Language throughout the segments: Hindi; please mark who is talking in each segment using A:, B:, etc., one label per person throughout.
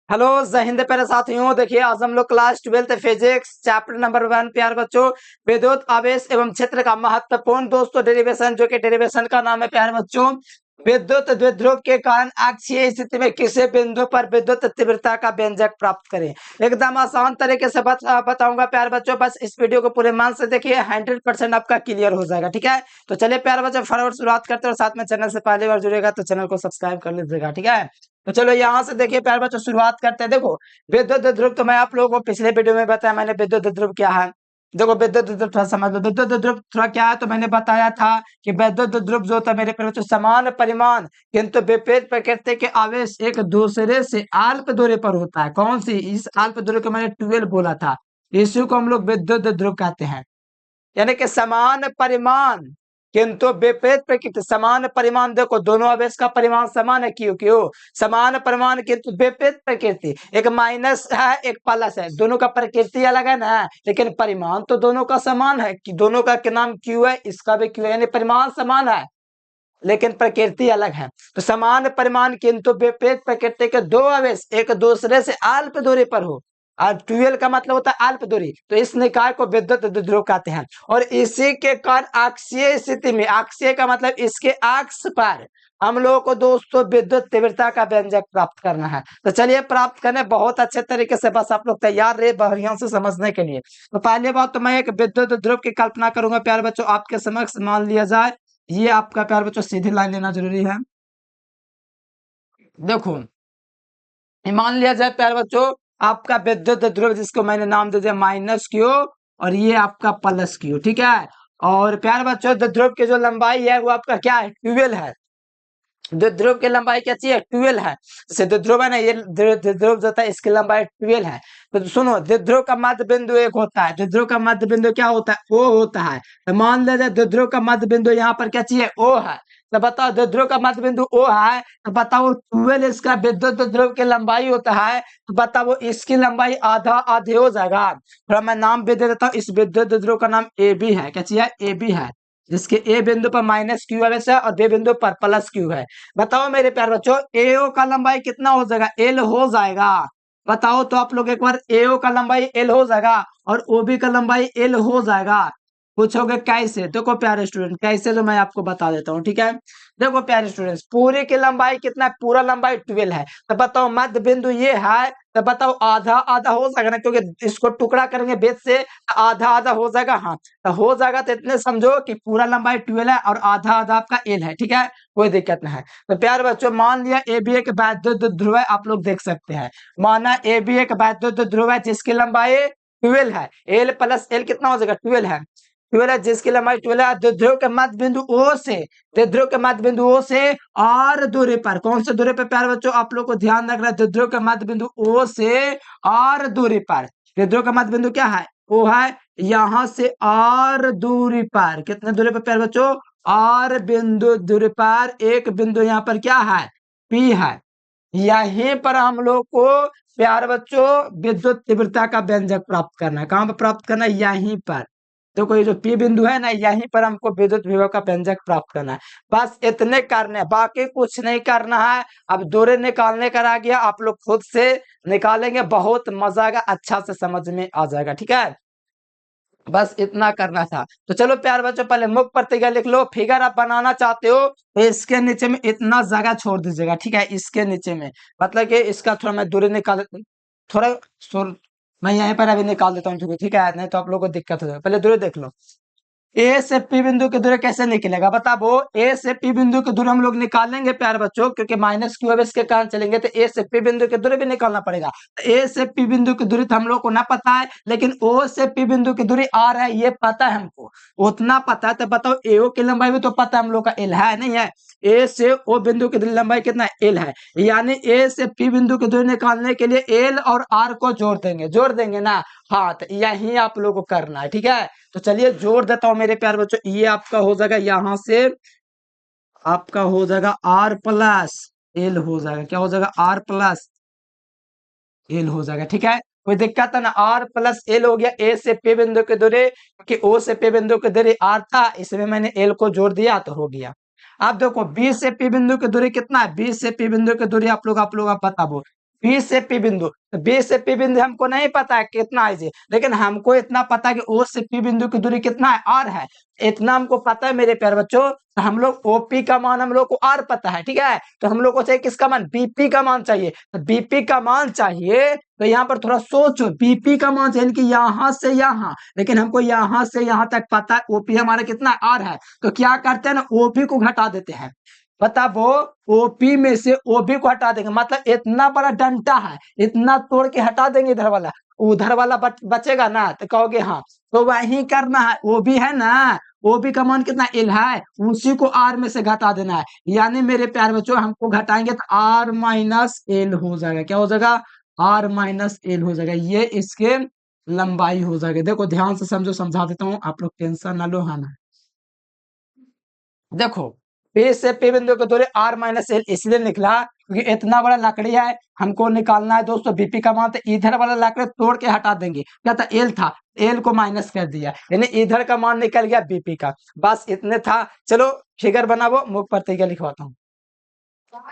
A: हेलो जय हिंद प्यारे साथियों। देखिए आज हम लोग class 12th physics chapter number 1 प्यार बच्चों विद्युत आवेश एवं क्षेत्र का महत्वपूर्ण दोस्तों डेरिवेशन जो कि डेरिवेशन का नाम है प्यारे बच्चों विद्युत द्विध्रुव के कारण अक्षीय स्थिति में किसी बिंदु पर विद्युत तीव्रता का व्यंजक प्राप्त करें। एकदम आसान तरीके से बताऊंगा प्यारे बच्चों। बस इस वीडियो को पूरे मान से देखिए 100% आपका क्लियर हो जाएगा। ठीक है, तो चलिए प्यारे बच्चों फटाफट शुरुआत करते हैं और साथ में चैनल से पहली बार जुड़ेगा तो चैनल को सब्सक्राइब कर लीजिएगा। ठीक है, तो चलो यहाँ से देखिए प्यारे बच्चों शुरुआत करते हैं। देखो विद्युत ध्रुव तो मैं आप लोगों को पिछले वीडियो में बताया मैंने विद्युत ध्रुव क्या है। देखो विद्युत ध्रुव थोड़ा समझ लो। विद्युत ध्रुव थोड़ा क्या है तो मैंने बताया था कि विद्युत ध्रुव जो होता है मेरे प्यारे बच्चों समान परिमाण किंतु विपरीत प्रकृति के आवेश एक दूसरे से अल्प दूरी पर होता है। कौन सी? इस अल्प दूरी को मैंने 12 बोला था। इसी को हम लोग विद्युत ध्रुव कहते हैं। यानी कि समान परिमाण किंतु विपरीत प्रकृति। समान परिमाण देखो दोनों आवेश का परिमाण समान है। क्यों क्यों समान परिमाण किंतु विपरीत प्रकृति। एक माइनस है एक प्लस है, दोनों का प्रकृति अलग है ना, लेकिन परिमाण तो दोनों का समान है कि दोनों का क्या नाम क्यू है, इसका भी क्यू है, यानी परिमाण समान है लेकिन प्रकृति अलग है। तो समान परिमाण किंतु विपरीत प्रकृति के दो आवेश एक दूसरे से अल्प दूरी पर हो। और 12 का मतलब होता है अल्प दूरी, तो इस निकाय को विद्युत द्विध्रुव कहते हैं। और इसी के कारण अक्षीय स्थिति में, अक्षीय का मतलब इसके अक्ष पर हम लोगों को दोस्तों विद्युत तीव्रता का व्यंजक प्राप्त करना है। तो चलिए प्राप्त करने बहुत अच्छे तरीके से बस आप लोग तैयार रहे बढ़िया से समझने के लिए। तो पहले बात तो मैं एक विद्युत ध्रुव की कल्पना करूंगा प्यारे बच्चों आपके समक्ष। मान लिया जाए ये आपका प्यार बच्चों सीधी लाइन लेना जरूरी है। देखो मान लिया जाए प्यार बच्चों आपका विद्युत ध्रुव जिसको मैंने नाम दे दिया माइनस क्यू और ये आपका प्लस क्यू। ठीक है, और प्यार बच्चों ध्रुव की जो लंबाई है वो आपका क्या है 12 है। द्विध्रुव की लंबाई क्या चाहिए 12 है। जैसे द्विध्रुव है ना, ये द्विध्रुव जो था इसकी लंबाई 12 है। तो सुनो द्विध्रुव का मध्य बिंदु एक होता है। द्विध्रुव का मध्य बिंदु क्या होता है? ओ होता है। तो मान लीजिए द्विध्रुव का मध्य बिंदु यहाँ पर क्या चाहिए ओ है। तो बताओ द्विध्रुव का मध्य बिंदु ओ है, तो बताओ 12 इसका विद्युत ध्रुव की लंबाई होता है। तो बताओ इसकी लंबाई आधा आधे हो जाएगा। थोड़ा मैं नाम भी दे देता हूँ, इस विद्युत ध्रुव का नाम ए बी है। क्या चाहिए? ए बी है, जिसके ए बिंदु पर माइनस क्यू है और बी बिंदु पर प्लस क्यू है। बताओ मेरे प्यारे बच्चों एओ का लंबाई कितना हो जाएगा? एल हो जाएगा। बताओ तो आप लोग एक बार, एओ का लंबाई एल हो जाएगा और ओबी का लंबाई एल हो जाएगा। पूछोगे कैसे? देखो प्यारे स्टूडेंट कैसे, तो मैं आपको बता देता हूँ। ठीक है, देखो प्यारे स्टूडेंट्स पूरे की लंबाई कितना है? पूरा लंबाई 12 है। तो बताओ मध्य बिंदु ये है, तो बताओ आधा आधा हो जाएगा ना, क्योंकि इसको टुकड़ा करेंगे बेस से आधा आधा हो जाएगा। हाँ तो हो जाएगा, तो इतने समझो कि पूरा लंबाई 12 है और आधा आधा आपका एल है। ठीक है, कोई दिक्कत नहीं है। तो प्यारे बच्चों मान लिया ए बी एक वैद्युत ध्रुव है, आप लोग देख सकते हैं। माना ए बी एक वैद्युत ध्रुव है जिसकी लंबाई 12 है। एल प्लस एल कितना हो जाएगा? 12 है। 12 है जिसकी लंबाई 12 है। द्विध्रुव के मध्य बिंदु ओ से, द्विध्रुव के मध्य बिंदु ओ से आर दूरी पर, कौन से दूरी पर प्यारे बच्चों आप लोग को ध्यान रखना है? द्विध्रुव के मध्य बिंदु ओ से आर दूरी पर। द्विध्रुव का मध्य बिंदु क्या है? ओ है। यहां से आर दूरी पर, कितने दूरी पर प्यारे बच्चों? आर बिंदु दूरी पर एक बिंदु यहाँ पर क्या है? पी है। यहीं पर हम लोग को प्यारे बच्चों विद्युत तीव्रता का व्यंजक प्राप्त करना है। कहां पर प्राप्त करना है? यहीं पर। देखो ये जो पी बिंदु है ना, यहीं पर हमको विद्युत विभव का व्यंजक प्राप्त करना है। बस इतने करने, बाकी कुछ नहीं करना है। अब दूरी निकालने का रह गया, आप लोग खुद से निकालेंगे, बहुत मजा आएगा, अच्छा से समझ में आ जाएगा। ठीक है, बस इतना करना था। तो चलो प्यार बच्चों पहले मुख प्रतिक्रिया लिख लो। फिगर आप बनाना चाहते हो तो इसके नीचे में इतना जगह छोड़ दीजिएगा। ठीक है, इसके नीचे में मतलब कि इसका थोड़ा मैं दूरी निकाल, थोड़ा मैं यहीं पर अभी निकाल देता हूँ। ठीक है, नहीं तो आप लोगों को दिक्कत हो जाएगा। पहले दूरी देख लो। ए से पी बिंदु की दूरी कैसे निकलेगा बताओ? ए से पी बिंदु की दूरी हम लोग निकालेंगे प्यारे बच्चों, क्योंकि माइनस क्यू इसके कारण चलेंगे तो ए से पी बिंदु की दूरी भी निकालना पड़ेगा। तो ए से पी बिंदु की दूरी तो हम लोग को ना पता है, लेकिन ओ से पी बिंदु की दूरी आर है ये पता है हमको, उतना पता है। तो बताओ एओ की लंबाई भी तो पता है हम लोग का एल है नहीं है? ए से ओ बिंदु की लंबाई कितना है? एल है। यानी ए से पी बिंदु की दूरी निकालने के लिए एल और आर को जोड़ देंगे ना। हाँ तो यही आप लोग को करना है। ठीक है, तो चलिए जोड़ देता हूं मेरे प्यारे बच्चों। ये आपका हो जाएगा, यहां से आपका हो जाएगा आर प्लस एल हो जाएगा। क्या हो जाएगा? आर प्लस एल हो जाएगा। ठीक है, कोई दिक्कत है ना? आर प्लस एल हो गया। ए से पी बिंदु की दूरी, क्योंकि ओ से पी बिंदु की दूरी आर था, इसमें मैंने एल को जोड़ दिया तो हो गया। अब देखो बी से पी बिंदु की दूरी कितना है? बी से पी बिंदु की दूरी आप लोग आप बता दो। बी से पी बिंदु, तो बी से पी बिंदु हमको नहीं पता है कितना है जी, लेकिन हमको इतना पता है कि ओ से पी बिंदु की दूरी कितना है, आर है। इतना हमको पता है मेरे प्यारे बच्चों, तो हम लोग ओपी का मान हम लोग को आर पता है, ठीक है। तो हम लोग को चाहिए किसका मान, बीपी का मान चाहिए। तो बीपी का मान चाहिए, तो यहाँ पर थोड़ा सोचो, बीपी का मान चाहिए कि यहाँ से यहाँ, लेकिन हमको यहाँ से यहाँ तक पता है ओपी हमारा कितना आर है। तो क्या करते हैं ना, ओपी को घटा देते हैं। पता वो ओपी में से ओबी को हटा देंगे, मतलब इतना बड़ा डंडा है, इतना तोड़ के हटा देंगे, इधर वाला उधर वाला बचेगा ना, तो कहोगे हाँ, तो वही करना है। ओबी है ना, ओबी का मान कितना एल है, उसी को आर में से घटा देना है। यानी मेरे प्यारे बच्चों हमको घटाएंगे तो आर माइनस एल हो जाएगा। क्या हो जाएगा, आर माइनस एल हो जाएगा। ये इसके लंबाई हो जाएगी। देखो ध्यान से समझो, समझा देता हूँ, आप लोग टेंशन ना लो, है ना। देखो पी से पी बिंदु की दूरी आर माइनस एल इसलिए निकला क्योंकि इतना बड़ा लकड़ी है, हमको निकालना है दोस्तों बीपी का मान। तो इधर वाला लकड़ी तोड़ के हटा देंगे, क्या था, एल था, एल को माइनस कर दिया, यानी इधर का मान निकल गया बीपी का। बस इतने था। चलो फिगर बनाओ, मुख प्रतिज्ञा लिखवाता हूँ।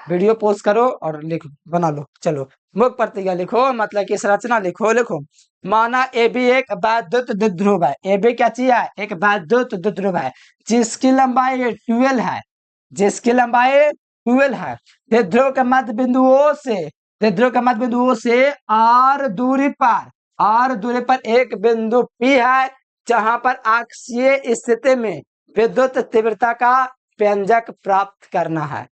A: वीडियो पोस्ट करो और लिखो, बना लो। चलो मुख प्रतिज्ञा लिखो, मतलब कि संरचना लिखो। लिखो, माना ए बी एक वैद्युत द्विध्रुव है। ए बी क्या चीज है, एक वैद्युत द्विध्रुव है, जिसकी लंबाई 12 है, जिसकी लंबाई 12 है। द्विध्रुव के मध्य बिंदुओं से, द्विध्रुव के मध्य बिंदुओं से आर दूरी पर, आर दूरी पर एक बिंदु पी है, जहां पर अक्षीय स्थिति में विद्युत तीव्रता का व्यंजक प्राप्त करना है।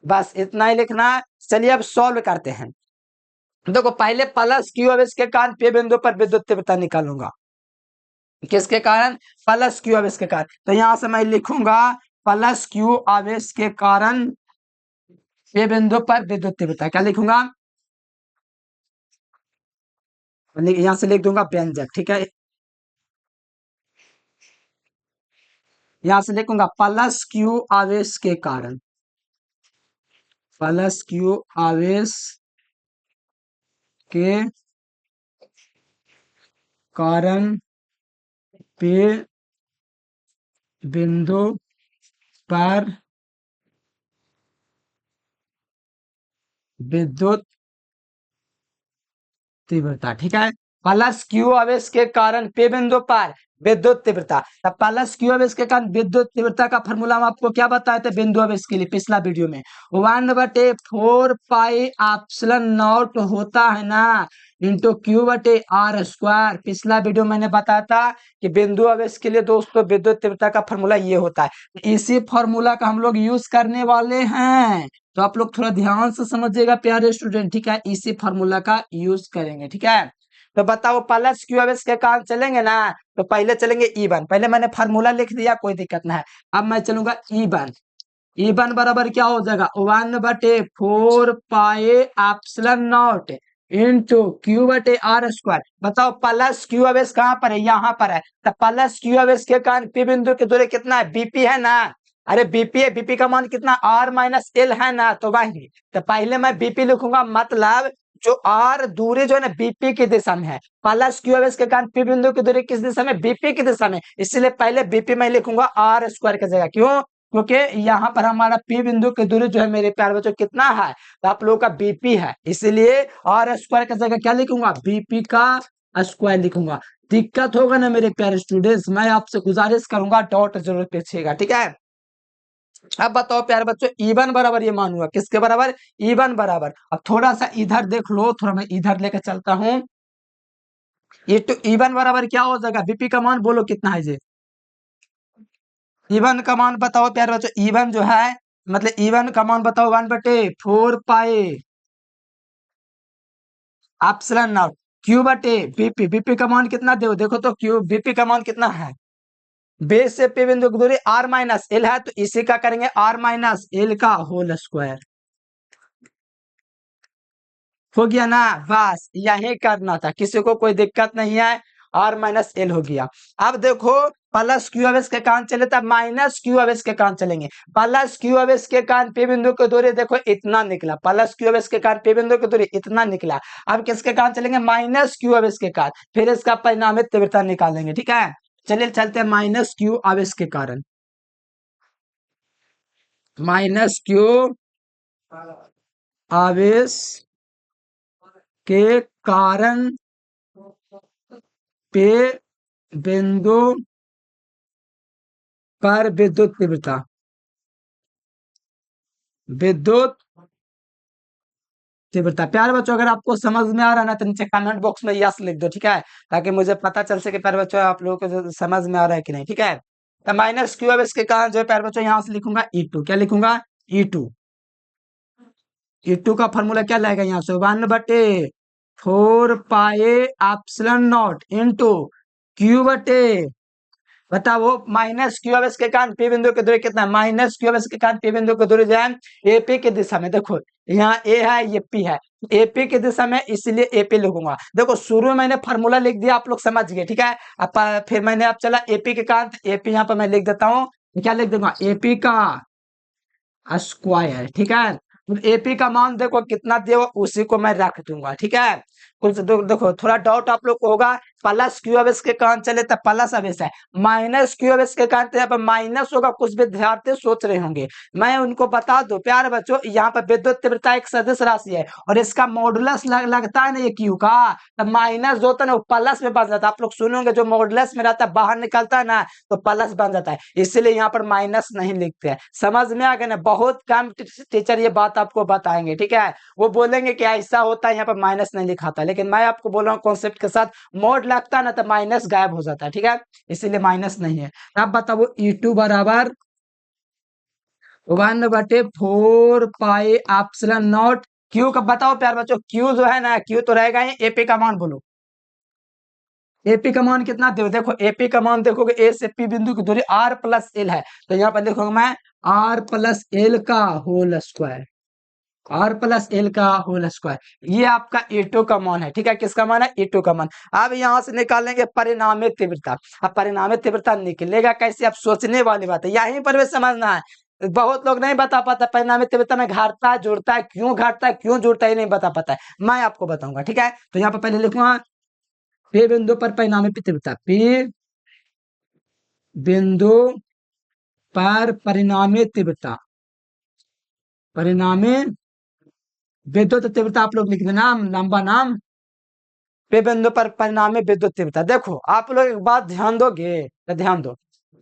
A: बस इतना ही लिखना है। चलिए अब सॉल्व करते हैं। देखो पहले प्लस क्यू आवेश के कारण पी बिंदु पर विद्युत तीव्रता निकालूंगा। किसके कारण, प्लस क्यू आवेश के कारण। तो यहां से मैं लिखूंगा प्लस क्यू आवेश के कारण पी बिंदु पर विद्युत तीव्रता। क्या लिखूंगा, यहां से लिख दूंगा व्यंजक, ठीक है। यहां से लिखूंगा प्लस क्यू आवेश के कारण, प्लस क्यू आवेश के कारण पे बिंदु पर विद्युत तीव्रता, ठीक है। प्लस क्यू आवेश के कारण पे बिंदु पर विद्युत तीव्रता। तब प्लस क्यू आवेश के कारण विद्युत तीव्रता का फॉर्मूला हम आपको क्या बताए थे बिंदु आवेश के लिए पिछला वीडियो में, 1/4 पाई एप्सिलॉन नॉट होता है ना, इंटू क्यू बटे आर स्क्वायर। पिछला वीडियो मैंने बताया था कि बिंदु आवेश के लिए दोस्तों विद्युत तीव्रता का फॉर्मूला ये होता है। इसी फॉर्मूला का हम लोग यूज करने वाले हैं, तो आप लोग थोड़ा ध्यान से समझिएगा प्यारे स्टूडेंट, ठीक है। इसी फॉर्मूला का यूज करेंगे, ठीक है। तो बताओ प्लस क्यू आवेश के कारण चलेंगे ना, तो पहले चलेंगे E1। पहले मैंने फार्मूला लिख दिया, कोई दिक्कत ना है। अब मैं चलूंगा E1। E1 बराबर क्या हो जाएगा, 1/4 pi epsilon not into Q बटे आर स्क्वायर। बताओ प्लस क्यू आवेश कहाँ पर है, यहाँ पर है। तो प्लस क्यू आवेश के कारण पी बिंदु की दूरी कितना है, बीपी है ना। अरे बीपी है, बीपी का मान कितना, आर माइनस एल है ना, तो वही। तो पहले मैं बीपी लिखूंगा, मतलब जो आर दूरी जो है ना बीपी की दिशा में है, प्लस क्यू आवेश के कारण पी बिंदु की दूरी किस दिशा में, बीपी की दिशा में, इसलिए पहले बीपी मैं लिखूंगा आर स्क्वायर की जगह। क्यों, क्योंकि यहाँ पर हमारा पी बिंदु की दूरी जो है मेरे प्यारे बच्चों कितना है, तो आप लोगों का बीपी है, इसलिए आर स्क्वायर की जगह क्या लिखूंगा, बीपी का स्क्वायर लिखूंगा। दिक्कत होगा ना मेरे प्यारे स्टूडेंट्स, मैं आपसे गुजारिश करूंगा डॉट जरूर पूछिएगा, ठीक है। अब बताओ प्यारे बच्चों E1 बराबर ये मान हुआ किसके बराबर, E1 बराबर। अब थोड़ा सा इधर देख लो, थोड़ा मैं इधर लेकर चलता हूं। ये तो E1 बराबर क्या हो जाएगा, बीपी का मान बोलो कितना है जी, E1 का मान बताओ प्यारे बच्चों। E1 जो है, मतलब E1 का मान बताओ, 1/4 पाई एप्सिलॉन नॉट क्यू बटे बीपी। बीपी का मान कितना दो, देखो तो क्यू बीपी का मान कितना है, बेस से पी बिंदु की दूरी आर माइनस एल है, तो इसी का करेंगे आर माइनस एल का होल स्क्वायर। हो गया ना, बस यही करना था, किसी को कोई दिक्कत नहीं है। आर माइनस एल हो गया। अब देखो प्लस क्यू आवेश के कारण चले तब माइनस क्यू आवेश के कारण चलेंगे। प्लस क्यू आवेश के कारण पी बिंदु की दूरी देखो इतना निकला, प्लस क्यू आवेश के कारण पी बिंदु की दूरी इतना निकला। अब किसके कारण चलेंगे, माइनस क्यू आवेश के कारण, फिर इसका परिणामित तीव्रता निकालेंगे, ठीक है। चलिए चलते हैं माइनस क्यू आवेश के कारण, माइनस क्यू आवेश के कारण पे बिंदु पर विद्युत तीव्रता। प्यारे बच्चों, अगर आपको समझ में आ रहा है ना तो नीचे कमेंट बॉक्स में यस लिख दो, ठीक है, ताकि मुझे पता चल सके प्यारे बच्चों आप लोगों को समझ में आ रहा है कि नहीं, ठीक है। तो माइनस क्यू अब इसके कारण जो है प्यारे बच्चों यहाँ से लिखूंगा E2। क्या लिखूंगा? E2। E2 का फॉर्मूला क्या लगेगा यहाँ से? 1/4 पाए एप्सिलॉन नॉट इंटू क्यू बटे, बताओ, माइनस क्यू अब इसके कारण पी बिंदु की दूरी कितना है? माइनस क्यू अब इसके कारण पी बिंदु की दूरी जो है एपी की दिशा में, देखो यहाँ ए है ये पी है, एपी की दिशा में, इसलिए एपी लिखूंगा। देखो शुरू में मैंने फार्मूला लिख दिया, आप लोग समझ गए, ठीक है। अब फिर मैंने अब चला एपी के कारण, एपी यहाँ पर मैं लिख देता हूँ, क्या लिख दूंगा? एपी का स्क्वायर, ठीक है। एपी का मान देखो कितना दिया हुआ, उसी को मैं रख दूंगा, ठीक है। कुछ देखो थोड़ा डाउट आप लोग को होगा, प्लस क्यू अब इसके कारण चले तो प्लस अब है, माइनस क्यू अब इसके कारण यहाँ पर माइनस होगा। कुछ विद्यार्थी सोच रहे होंगे, मैं उनको बता दो प्यारे बच्चों, यहाँ पर विद्युत तीव्रता एक सदिश राशि है और इसका मॉडुलस लगता है ना ये क्यू का, तो माइनस जो होता है ना वो प्लस में बन जाता है। आप लोग सुनोगे जो मॉडुलस में रहता है बाहर निकलता है ना तो प्लस बन जाता है, इसलिए यहाँ पर माइनस नहीं लिखते हैं। समझ में आ गया ना? बहुत कम टीचर ये बात आपको बताएंगे, ठीक है, वो बोलेंगे कि ऐसा होता है यहाँ पर माइनस नहीं लिखा था, लेकिन मैं आपको बोल रहा हूँ कॉन्सेप्ट के साथ, मोड लगता है ना तो माइनस गायब हो जाता है, ठीक है, इसीलिए माइनस नहीं है। अब बताओ E2 बराबर 1/4 पाए एप्सिलॉन नॉट क्यू का, बताओ प्यार बच्चों, क्यू जो है ना, क्यू तो रहेगा ही, एपी का मान बोलो, एपी का मान कितना दे? देखो एपी का मान देखोगे, ए से पी बिंदु की दूरी आर प्लस एल है, तो यहाँ पर देखोगे मैं आर प्लस एल का whole square, R plus L का होल स्क्वायर, ये आपका E2 का मान है, ठीक है। किसका मान है? E2 का मान। अब यहाँ से निकालेंगे परिणामी तीव्रता। अब परिणामी तीव्रता निकलेगा कैसे? अब सोचने वाली बात है, यहीं पर भी समझना है। बहुत लोग नहीं बता पाता परिणामी तीव्रता में घटता है जुड़ता है, क्यों घटता है क्यों जुड़ता है, नहीं बता पाता है, मैं आपको बताऊंगा, ठीक है। तो यहाँ पर पहले लिखूंगा पी बिंदु पर परिणामी तीव्रता, पी बिंदु पर परिणामी तीव्रता, परिणामी विद्युत तीव्रता, आप लोग लिख देना लंबा नाम, पे बिंदु पर परिणामी विद्युत तीव्रता। देखो आप लोग एक बात ध्यान दोगे तो ध्यान दो,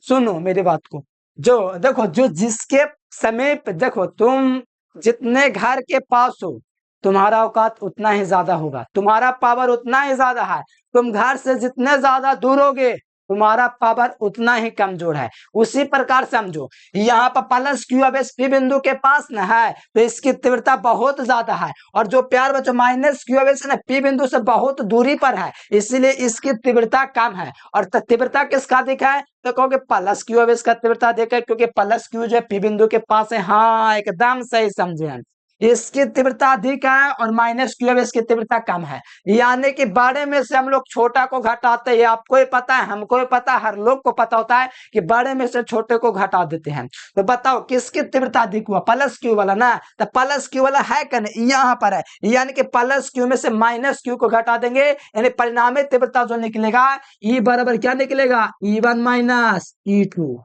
A: सुनो मेरी बात को, जो देखो जो जिसके समीप, देखो तुम जितने घर के पास हो तुम्हारा औकात उतना ही ज्यादा होगा, तुम्हारा पावर उतना ही ज्यादा है। तुम घर से जितने ज्यादा दूर होगे तुम्हारा पावर उतना ही कमजोर है। उसी प्रकार समझो, यहाँ पर प्लस क्यू अब इस पी बिंदु के पास न है तो इसकी तीव्रता बहुत ज्यादा है, और जो प्यार बच्चों माइनस क्यू अब इस पी बिंदु से बहुत दूरी पर है, इसलिए इसकी तीव्रता कम है। और तीव्रता किसका दिखा है? तो कहोगे प्लस क्यू अब इसका तीव्रता देखा, क्योंकि प्लस क्यू जो है पी बिंदु के पास है। हाँ एकदम सही समझे हैं, इसकी तीव्रता अधिक है और माइनस क्यू अब इसकी तीव्रता कम है, यानी कि बड़े में से हम लोग छोटा को घटाते हैं। आपको ही पता है, हमको ही पता है, हर लोग को पता होता है कि बड़े में से छोटे को घटा देते हैं। तो बताओ किसकी तीव्रता अधिक हुआ? प्लस क्यू वाला ना, तो प्लस क्यू वाला है क्या? यहाँ पर है, यानी कि प्लस क्यू में से माइनस क्यू को घटा देंगे, यानी परिणामी तीव्रता जो निकलेगा ई बराबर क्या निकलेगा? E1 minus E2।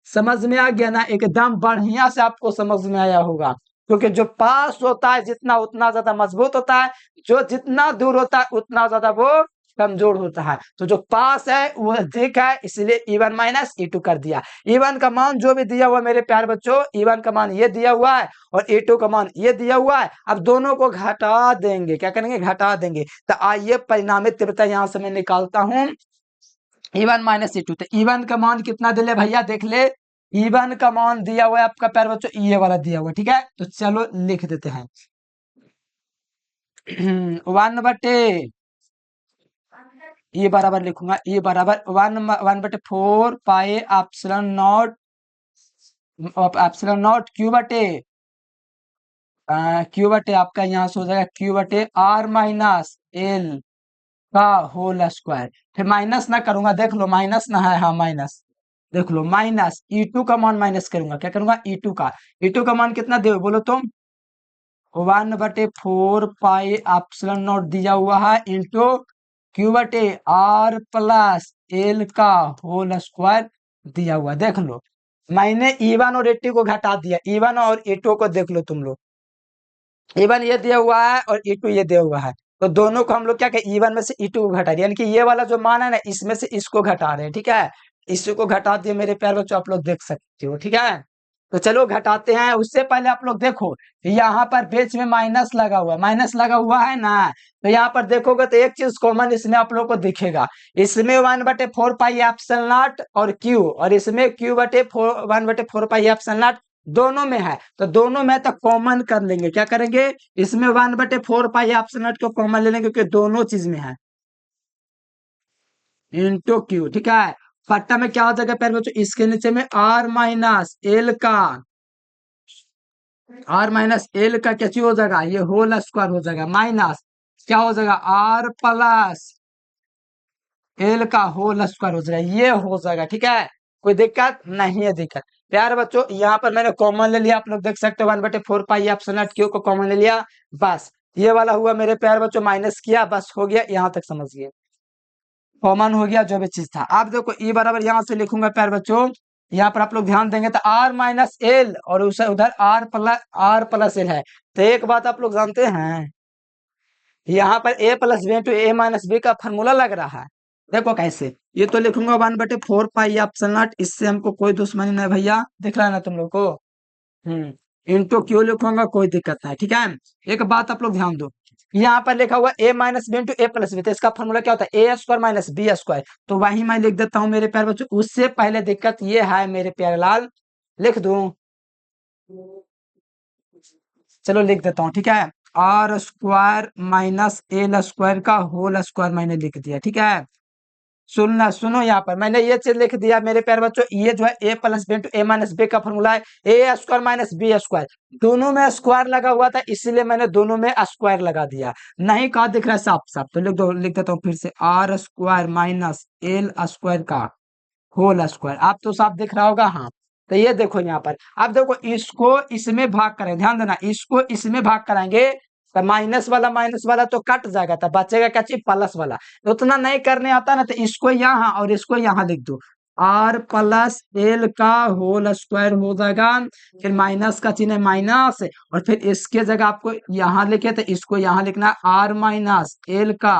A: समझ में आ गया ना? एकदम बढ़िया से आपको समझ में आया होगा, क्योंकि जो पास होता है जितना उतना ज्यादा मजबूत होता है, जो जितना दूर होता है उतना ज्यादा वो कमजोर होता है। तो जो पास है वो अधिक है, इसलिए E1 माइनस E2 कर दिया। E1 का मान जो भी दिया हुआ मेरे प्यारे बच्चों, E1 का मान ये दिया हुआ है और E2 का मान ये दिया हुआ है। अब दोनों को घटा देंगे, क्या करेंगे? घटा देंगे। तो आइए परिणामी तीव्रता यहां से मैं निकालता हूं, E1 माइनस E2। तो E1 का मान कितना दिले भैया? देख ले, E1 का मान दिया हुआ है आपका प्यारे बच्चों, ये वाला दिया हुआ, ठीक है। तो चलो लिख देते हैं 1/, ये बराबर लिखूंगा, ये बराबर 1/4 पाए एप्सिलॉन नॉट क्यू बटे आपका यहाँ से हो जाएगा क्यू बटे आर माइनस एल का होल स्क्वायर। फिर माइनस ना करूंगा, देख लो माइनस ना है, हाँ माइनस, देख लो माइनस E2 का मान माइनस करूंगा, क्या करूंगा? E2 का मान कितना दे बोलो तुम? 1/4 पाए एप्सिलॉन नॉट दिया हुआ है इंटू क्यू बटे आर प्लस एल का होल स्क्वायर दिया हुआ। देख लो मैंने E1 और E2 को घटा दिया, E1 और E2 को देख लो तुम लोग, E1 ये दिया हुआ है और E2 ये दिया हुआ है, तो दोनों को हम लोग क्या कहें, E1 में से E2 को घटा दिया, यानी कि ये वाला जो मान है ना, इसमें से इसको घटा रहे हैं, ठीक है। इसको घटा दिए मेरे प्यारे बच्चों, आप लोग देख सकते हो, ठीक है। तो चलो घटाते हैं, उससे पहले आप लोग देखो, यहाँ पर बीच में माइनस लगा हुआ, माइनस लगा हुआ है ना, तो यहाँ पर देखोगे तो एक चीज कॉमन इसमें आप लोग को दिखेगा, इसमें 1/4 पाई एप्सिलॉन नॉट और क्यू, और इसमें Q/4 1/4 पाई एप्सिलॉन नॉट दोनों में है, तो दोनों में तो कॉमन कर लेंगे, क्या करेंगे, इसमें 1/4 पाई एप्सिलॉन नॉट को कॉमन ले लेंगे, क्योंकि दोनों चीज में है, इंटू क्यू, ठीक है। पट्टा में क्या हो जाएगा प्यारे बच्चों, इसके नीचे में r - l का क्या चीज हो जाएगा, ये होल स्क्वायर हो जाएगा, माइनस क्या हो जाएगा, r+l का होल स्क्वायर हो जाएगा, ये हो जाएगा, ठीक है। कोई दिक्कत नहीं है, दिक्कत प्यारे बच्चों, यहाँ पर मैंने कॉमन ले लिया, आप लोग देख सकते हो 1/4 पाई एप्सिलॉन नॉट क्यू को कॉमन ले लिया, बस ये वाला हुआ मेरे प्यारे बच्चों, माइनस किया, बस हो गया, यहाँ तक समझिए, कॉमन हो गया जो भी चीज था। आप देखो E बराबर यहाँ से लिखूंगा प्यारे बच्चों, यहाँ पर आप लोग ध्यान देंगे तो r - l और उसे उधर r+l है, तो एक बात आप लोग जानते हैं, यहाँ पर a+b/a-b का फॉर्मूला लग रहा है, देखो कैसे, ये तो लिखूंगा 1/4 पाई एप्सिलॉन नॉट, इससे हमको कोई दुश्मनी नहीं भैया, दिख रहा है ना तुम लोग को, इंटू क्यू लिखूंगा, कोई दिक्कत नहीं, ठीक है। एक बात आप लोग ध्यान दो, यहाँ पर लिखा हुआ a-b/a+b, तो इसका फॉर्मूला क्या होता है, a² - b², तो वही मैं लिख देता हूँ मेरे प्यारे बच्चों, उससे पहले दिक्कत ये है मेरे प्यारे लाल, लिख दूं, चलो लिख देता हूँ, ठीक है, r² - l² का होल स्क्वायर मैंने लिख दिया, ठीक है। सुनना सुनो, यहाँ पर मैंने ये चीज लिख दिया मेरे प्यारे बच्चों, ये जो है a+b/a-b का फॉर्मूला है, a² - b², दोनों में स्क्वायर लगा हुआ था, इसीलिए मैंने दोनों में स्क्वायर लगा दिया, नहीं कहा दिख रहा है साफ साफ, तो लिख दो, लिख देता हूँ फिर से, r² - l² का होल स्क्वायर, आप तो साफ दिख रहा होगा, हाँ। तो ये देखो यहाँ पर, अब देखो इसको इसमें भाग करें, ध्यान देना, इसको इसमें भाग कराएंगे, तो माइनस वाला तो कट जाएगा, तो बचेगा क्या चीज, प्लस वाला, तो उतना नहीं करने आता ना, तो इसको यहाँ और इसको यहाँ लिख दो, r+l का होल स्क्वायर हो जाएगा, फिर माइनस का चिन्ह है माइनस, और फिर इसके जगह आपको यहाँ लिखे तो इसको यहाँ लिखना r-l का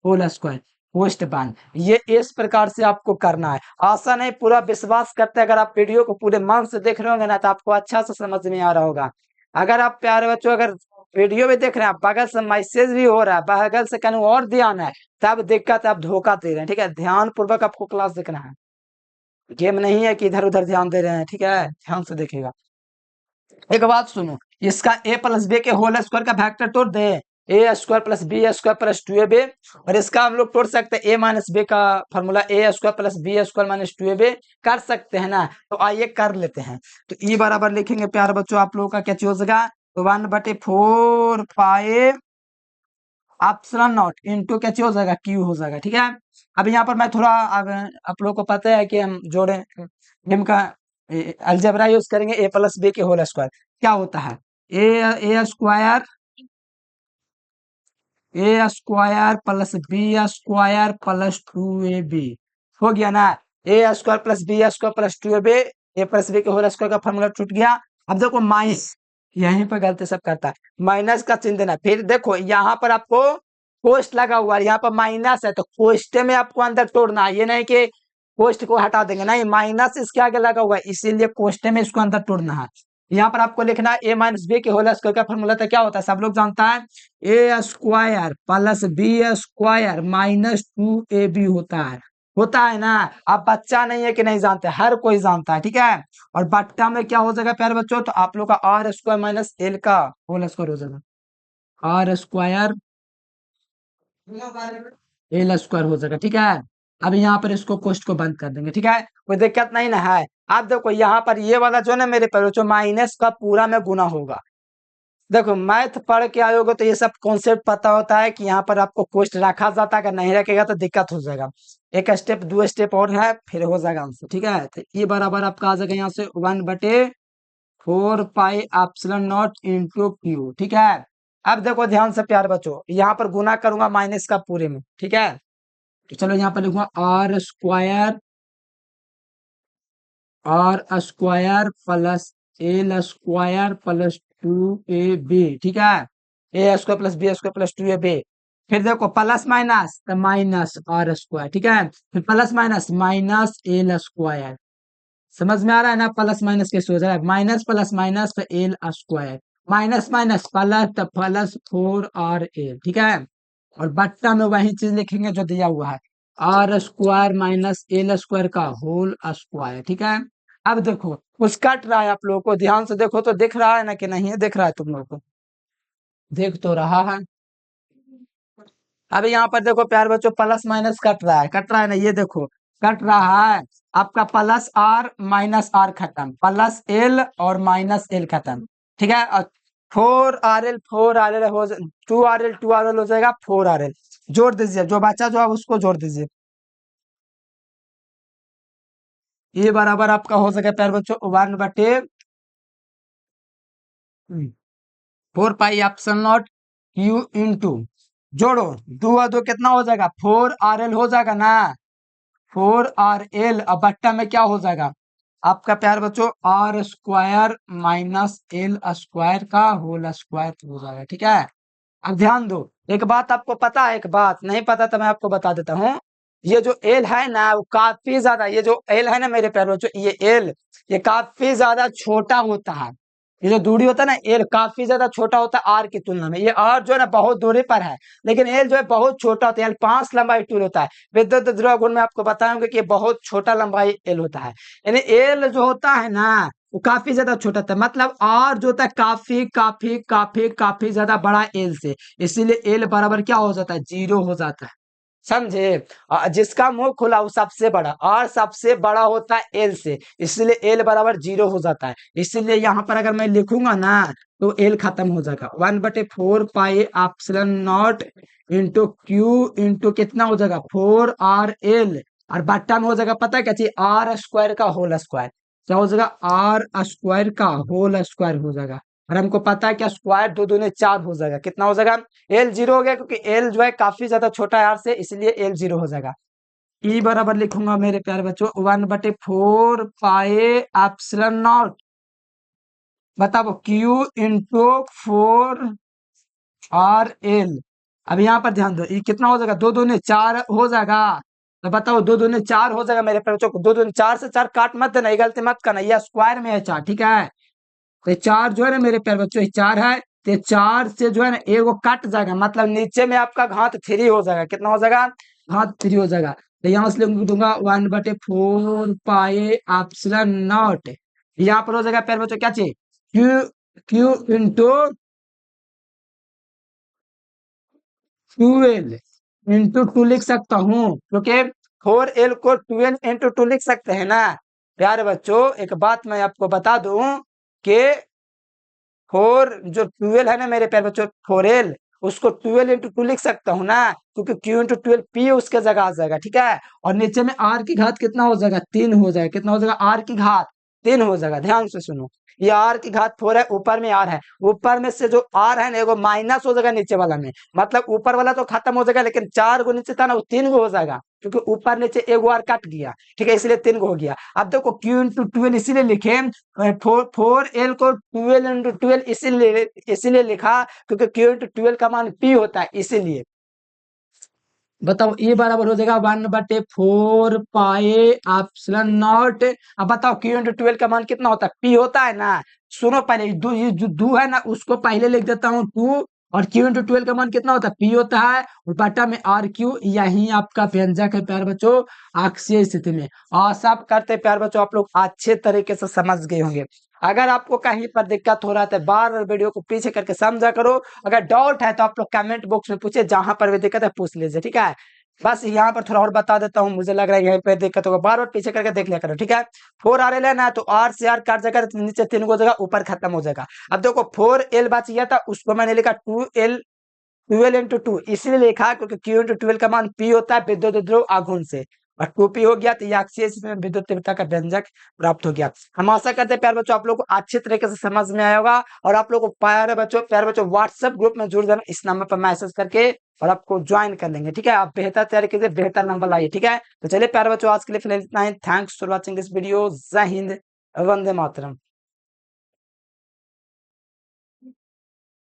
A: होल स्क्वायर पोस्ट बन, ये इस प्रकार से आपको करना है, आशा नहीं पूरा विश्वास करते हैं, अगर आप वीडियो को पूरे मन से देख रहे होंगे ना, तो आपको अच्छा से समझ में आ रहा होगा। अगर आप प्यारे बच्चों, अगर वीडियो भी देख रहे हैं, बगल से मैसेज भी हो रहा है, बगल से कहीं और ध्यान है, तब दिक्कत, आप धोखा दे रहे हैं, ठीक है, ध्यान पूर्वक आपको क्लास देखना है, गेम नहीं है कि इधर उधर ध्यान दे रहे हैं, ठीक है, ध्यान से देखिएगा। एक बात सुनो, इसका a+b के होल स्क्वायर का फैक्टर तोड़ दे, a² + b² + 2ab, और इसका हम लोग तोड़ सकते हैं a-b का फॉर्मूला, a² + b² - 2ab कर सकते हैं ना, तो आइए कर लेते हैं। तो E बराबर लिखेंगे प्यारे बच्चों, आप लोगों का क्या चीज हो जाएगा, तो 1/4 पाई एप्सिलॉन नॉट इंटू क्या चीज हो जाएगा, क्यू हो जाएगा, ठीक है। अब यहाँ पर मैं थोड़ा, अब आप लोगों को पता है कि हम जोड़े निम्न का अलजेब्रा यूज करेंगे, a+b के होल स्क्वायर क्या होता है, a² + b² + 2ab हो गया ना, a² + b² + 2ab, a+b के होल स्क्वायर का फॉर्मूला छूट गया। अब देखो माइनस, यहीं पर गलती सब करता है, माइनस का चिन्ह देना, फिर देखो यहाँ पर आपको कोष्ट लगा हुआ है, यहाँ पर माइनस है, तो कोष्ट में आपको अंदर तोड़ना है, ये नहीं कि कोष्ट को हटा देंगे, नहीं, माइनस इसके आगे लगा हुआ है, इसीलिए कोष्ट में इसको अंदर तोड़ना है। यहाँ पर आपको लिखना है a-b के होल स्क्वायर का फॉर्मूला तो क्या होता है, सब लोग जानता है, a² + b² - 2ab होता है ना। अब बच्चा नहीं है कि नहीं जानते, हर कोई जानता है, ठीक है। और बट्टा में क्या हो जाएगा प्यारे बच्चों, तो आप लोग का r² - l का होल स्क्वायर हो जाएगा, r² l² हो जाएगा, ठीक है। अब यहाँ पर इसको कोष्ट को बंद कर देंगे, ठीक है, कोई दिक्कत नहीं ना है। अब देखो यहाँ पर ये वाला जो ना मेरे प्यारे बच्चों, माइनस का पूरा में गुना होगा, देखो मैथ पढ़ के आए होगे तो ये सब कॉन्सेप्ट पता होता है कि यहाँ पर आपको कोष्ट रखा जाता है, अगर नहीं रखेगा तो दिक्कत हो जाएगा, एक स्टेप दो स्टेप और है, फिर हो जाएगा आंसर, ठीक है। तो ये बराबर आपका आ जाएगा यहाँ से 1/4 pi epsilon not into Q, ठीक है। अब देखो ध्यान से प्यार बच्चों, यहाँ पर गुना करूंगा माइनस का पूरे में, ठीक है। तो चलो यहाँ पर लिखूंगा r² + l² + 2ab, ठीक है, A square plus B square plus 2ab। फिर देखो प्लस माइनस तो माइनस आर स्क्वायर, ठीक है, फिर plus minus minus L square. समझ में आ रहा है ना, प्लस माइनस कैसे हो जाए, माइनस प्लस माइनस तो L square, minus minus plus तो प्लस 4r_a, ठीक है, और बट्टा में वही चीज लिखेंगे जो दिया हुआ है, R square minus L square का होल स्क्वायर, ठीक है। अब देखो कुछ कट रहा है, आप लोगों को ध्यान से देखो तो दिख रहा है ना कि नहीं है, दिख रहा है तुम लोगों को, देख तो रहा है। अब यहाँ पर देखो प्यार बच्चों, प्लस माइनस कट रहा है ना, ये देखो कट रहा है, आपका प्लस आर माइनस आर खत्म, प्लस एल और माइनस एल खत्म, ठीक है, और 4r_l हो, 2r_l हो जाएगा, 4r_l जोड़ दीजिए, जो बचा जो है उसको जोड़ दीजिए, ये बराबर आपका हो सके प्यार बच्चों 1/4 pi epsilon not Q into, जोड़ो, दो और दो कितना हो जाएगा, 4r_l हो जाएगा ना, 4r_l, अब बट्टा में क्या हो जाएगा आपका प्यार बच्चों, R square minus L square का होल स्क्वायर हो जाएगा, ठीक है। अब ध्यान दो, एक बात आपको पता है, एक बात नहीं पता तो मैं आपको बता देता हूँ, ये जो एल है ना वो काफी ज्यादा, ये जो एल है ना मेरे प्यार बच्चों, ये एल ये काफी ज्यादा छोटा होता है, ये जो दूरी होता है ना एल काफी ज्यादा छोटा होता है आर की तुलना में, ये आर जो है ना बहुत दूरी पर है, लेकिन एल जो है बहुत छोटा होता है, एल 5 लंबाई टूल होता है, विद्युत ध्रुव गुण में आपको बताऊंगा कि ये बहुत छोटा लंबाई एल होता है, यानी एल जो होता है ना वो काफी ज्यादा छोटा था, मतलब आर जो होता है काफी काफी काफी काफी ज्यादा बड़ा एल से, इसीलिए एल बराबर क्या हो जाता है, 0 हो जाता है, समझे। जिसका मुंह खुला वो सबसे बड़ा, और सबसे बड़ा होता है एल से, इसलिए एल बराबर 0 हो जाता है, इसीलिए यहाँ पर अगर मैं लिखूंगा ना तो एल खत्म हो जाएगा, 1/4 pi epsilon not into Q into कितना हो जाएगा 4r_l, और बट्टा में हो जाएगा पता है क्या चीज, आर स्क्वायर का होल स्क्वायर, क्या हो जाएगा, आर स्क्वायर का होल स्क्वायर हो जाएगा, और हमको पता है क्या स्क्वायर दो दूने 4 हो जाएगा, कितना हो जाएगा, एल 0 हो गया, क्योंकि एल जो है काफी ज्यादा छोटा है आर से, इसलिए एल 0 हो जाएगा। ई बराबर लिखूंगा मेरे प्यारे बच्चों 1/4 पाई एप्सिलॉन नॉट, बताओ क्यू इंटू 4r_l। अब यहाँ पर ध्यान दो, ये कितना हो जाएगा, दो दूने 4 हो जाएगा, तो बताओ दो दूने 4 हो जाएगा मेरे प्यारे बच्चों, दो दूने 4 से 4 काट मत देना, ये गलती मत करना, ये स्क्वायर में है 4, ठीक है, तो 4 जो है ना मेरे प्यारे बच्चों, ये 4 है, तो 4 से जो है ना एगो कट जाएगा, मतलब नीचे में आपका घात 3 हो जाएगा, कितना हो जाएगा, घात 3 हो जाएगा, तो यहाँ से लिख दूंगा 1/4 पाई एप्सिलॉन नॉट, यहाँ पर हो जाएगा प्यारे बच्चों क्या चाहिए, Q Q into 2l into 2 लिख सकता हूँ, क्योंकि 4l को 2l इंटू 2 लिख सकते हैं ना प्यारे बच्चों। एक बात मैं आपको बता दूं कि 4 जो 12 है ना मेरे प्यारे बच्चों, 4l उसको 12 इंटू 2 लिख सकता हूँ ना, क्योंकि q इंटू 12 p उसके जगह आ जाएगा, ठीक है, और नीचे में r की घात कितना हो जाएगा, 3 हो जाएगा, कितना हो जाएगा, r की घात 3 हो जाएगा, ध्यान से सुनो, ये r की घात 4 है, ऊपर में r है, ऊपर में से जो r है ना एगो माइनस हो जाएगा नीचे वाला में, मतलब ऊपर वाला तो खत्म हो जाएगा, लेकिन 4 गो नीचे था ना वो 3 गो हो जाएगा, क्योंकि ऊपर नीचे एगो r कट गया, ठीक है, इसलिए 3 गो हो गया। अब देखो q इंटू 12 इसीलिए लिखे, 4l को 12 इंटू 12 इसीलिए लिखा क्योंकि q इंटू 12 का मान p होता है, इसीलिए। बताओ ये बराबर हो जाएगा 1/4 पाई एप्सिलॉन नॉट, अब बताओ क्यू इंटू 12 का मान कितना होता है, पी होता है ना, सुनो पहले ये जो दो है ना उसको पहले लिख देता हूँ 2, और क्यू इंटू 12 का मान कितना होता है, पी होता है, और बटा में आर क्यू, यही आपका व्यंजक है प्यार बच्चों अक्षीय स्थिति में। और सब करते प्यार बच्चों आप लोग अच्छे तरीके से समझ गए होंगे, अगर आपको कहीं पर दिक्कत हो रहा है तो बार बार वीडियो को पीछे करके समझा करो, अगर डाउट है तो आप लोग कमेंट बॉक्स में पूछे, जहां पर भी दिक्कत है पूछ लीजिए, ठीक है। बस यहाँ पर थोड़ा और बता देता हूँ, मुझे लग रहा है यहीं पे दिक्कत होगा, बार बार पीछे करके देख लिया करो, ठीक है। 4r_l है ना, तो r से r काट जाएगा, तो नीचे 3 हो जाएगा, ऊपर खत्म हो जाएगा। अब देखो 4l बच गया था, उसको मैंने लिखा 2l 12 इंटू 2 इसलिए लिखा क्योंकि q इंटू 12 का मान p होता है विद्युत ध्रुव आघूर्ण से, और 2p हो गया, तो ये अक्षीय स्थिति में विद्युत तीव्रता का व्यंजक प्राप्त हो गया। हम आशा करते हैं प्यारे बच्चों आप लोग को अच्छे तरीके से समझ में आया होगा, और आप लोग को प्यारे बच्चों व्हाट्सएप ग्रुप में जुड़ जाना, इस नंबर पर मैसेज करके और आपको ज्वाइन कर लेंगे, ठीक है, आप बेहतर तरीके से बेहतर नंबर लाइए, ठीक है। तो चलिए प्यारे बच्चों आज के लिए फिलहाल इतना ही, thanks for watching this video, जय हिंद, वंदे मातरम।